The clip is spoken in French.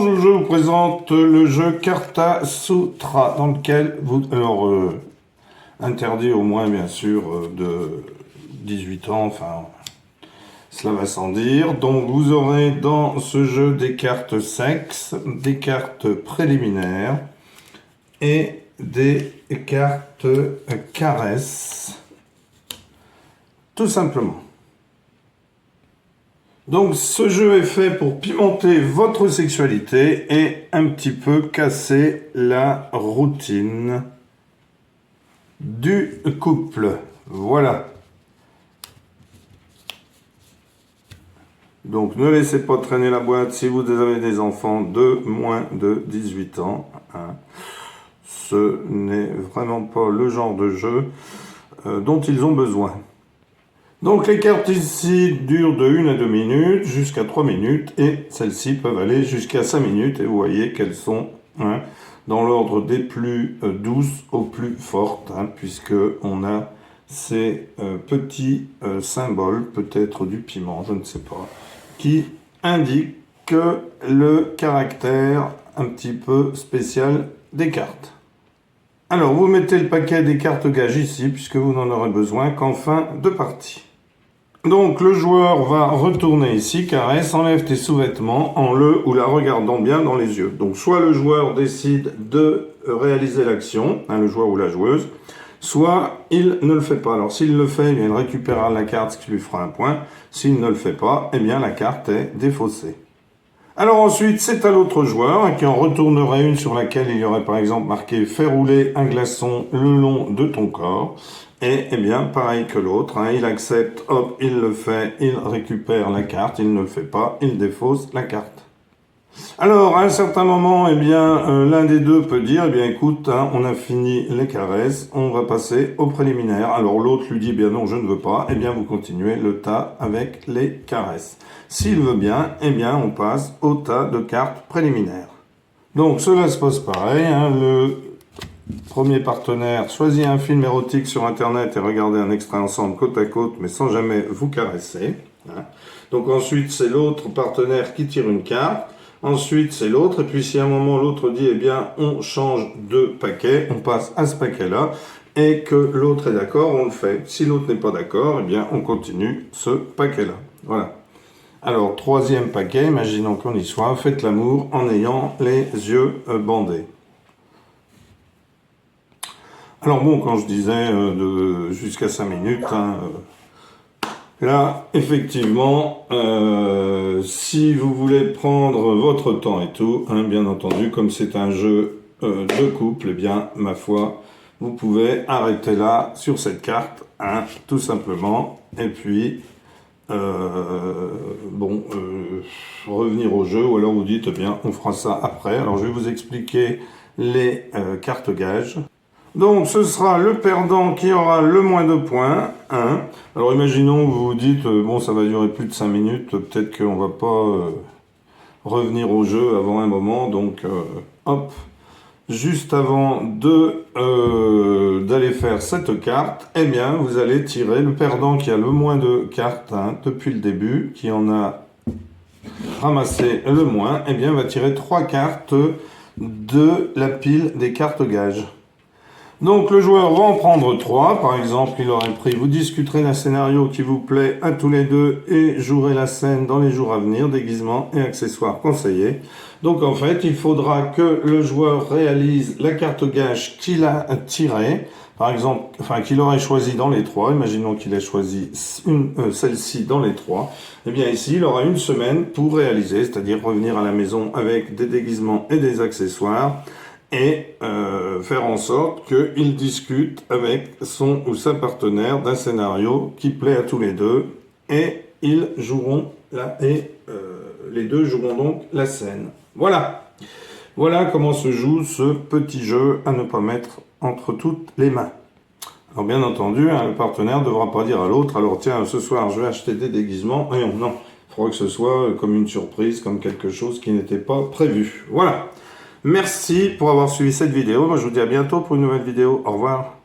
Bonjour, je vous présente le jeu Karta Sutra, dans lequel vous... Alors, interdit au moins, bien sûr, de 18 ans, enfin, cela va sans dire. Donc, vous aurez dans ce jeu des cartes sexe, des cartes préliminaires et des cartes caresses, tout simplement. Donc ce jeu est fait pour pimenter votre sexualité et un petit peu casser la routine du couple. Voilà. Donc ne laissez pas traîner la boîte si vous avez des enfants de moins de 18 ans. Hein. Ce n'est vraiment pas le genre de jeu dont ils ont besoin. Donc les cartes ici durent de 1 à 2 minutes jusqu'à 3 minutes et celles-ci peuvent aller jusqu'à 5 minutes et vous voyez qu'elles sont dans l'ordre des plus douces aux plus fortes puisque on a ces petits symboles, peut-être du piment, je ne sais pas, qui indiquent le caractère un petit peu spécial des cartes. Alors vous mettez le paquet des cartes gages ici puisque vous n'en aurez besoin qu'en fin de partie. Donc le joueur va retourner ici, caresse, enlève tes sous-vêtements en le ou la regardant bien dans les yeux. Donc soit le joueur décide de réaliser l'action, le joueur ou la joueuse, soit il ne le fait pas. Alors s'il le fait, eh bien, il récupérera la carte, ce qui lui fera un point. S'il ne le fait pas, eh bien la carte est défaussée. Alors ensuite, c'est à l'autre joueur qui en retournerait une sur laquelle il y aurait par exemple marqué « Fais rouler un glaçon le long de ton corps ». Et eh bien, pareil que l'autre, il accepte, hop, il le fait, il récupère la carte, il ne le fait pas, il défausse la carte. Alors, à un certain moment, eh bien, l'un des deux peut dire, eh bien, écoute, on a fini les caresses, on va passer au préliminaire. Alors, l'autre lui dit, eh bien non, je ne veux pas, eh bien, vous continuez le tas avec les caresses. S'il veut bien, eh bien, on passe au tas de cartes préliminaires. Donc, cela se passe pareil, le premier partenaire choisit un film érotique sur internet et regardez un extrait ensemble côte à côte, mais sans jamais vous caresser. Donc ensuite, c'est l'autre partenaire qui tire une carte. Ensuite, c'est l'autre. Et puis, si à un moment, l'autre dit, eh bien, on change de paquet, on passe à ce paquet-là, et que l'autre est d'accord, on le fait. Si l'autre n'est pas d'accord, eh bien, on continue ce paquet-là. Voilà. Alors, troisième paquet, imaginons qu'on y soit, faites l'amour en ayant les yeux bandés. Alors bon, quand je disais jusqu'à 5 minutes, là, effectivement, si vous voulez prendre votre temps et tout, bien entendu, comme c'est un jeu de couple, eh bien, ma foi, vous pouvez arrêter là, sur cette carte, tout simplement, et puis, revenir au jeu, ou alors vous dites, eh bien, on fera ça après. Alors, je vais vous expliquer les cartes gages. Donc, ce sera le perdant qui aura le moins de points. Alors, imaginons, vous vous dites, bon, ça va durer plus de 5 minutes, peut-être qu'on va pas revenir au jeu avant un moment. Donc, hop, juste avant d'aller faire cette carte, eh bien, vous allez tirer le perdant qui a le moins de cartes depuis le début, qui en a ramassé le moins, eh bien, va tirer 3 cartes de la pile des cartes gages. Donc le joueur va en prendre 3, par exemple il aurait pris, vous discuterez d'un scénario qui vous plaît à tous les deux et jouerez la scène dans les jours à venir, déguisements et accessoires conseillés. Donc en fait il faudra que le joueur réalise la carte gage qu'il a tirée, par exemple, qu'il aurait choisi dans les 3, imaginons qu'il ait choisi celle-ci dans les 3, et bien ici il aura une semaine pour réaliser, c'est-à-dire revenir à la maison avec des déguisements et des accessoires, et faire en sorte qu'il discute avec son ou sa partenaire d'un scénario qui plaît à tous les deux et ils joueront les deux joueront donc la scène. Voilà. Voilà comment se joue ce petit jeu à ne pas mettre entre toutes les mains. Alors bien entendu, le partenaire ne devra pas dire à l'autre, alors tiens, ce soir je vais acheter des déguisements. Et non, il faudra que ce soit comme une surprise, comme quelque chose qui n'était pas prévu. Voilà. Merci pour avoir suivi cette vidéo. Moi, je vous dis à bientôt pour une nouvelle vidéo. Au revoir.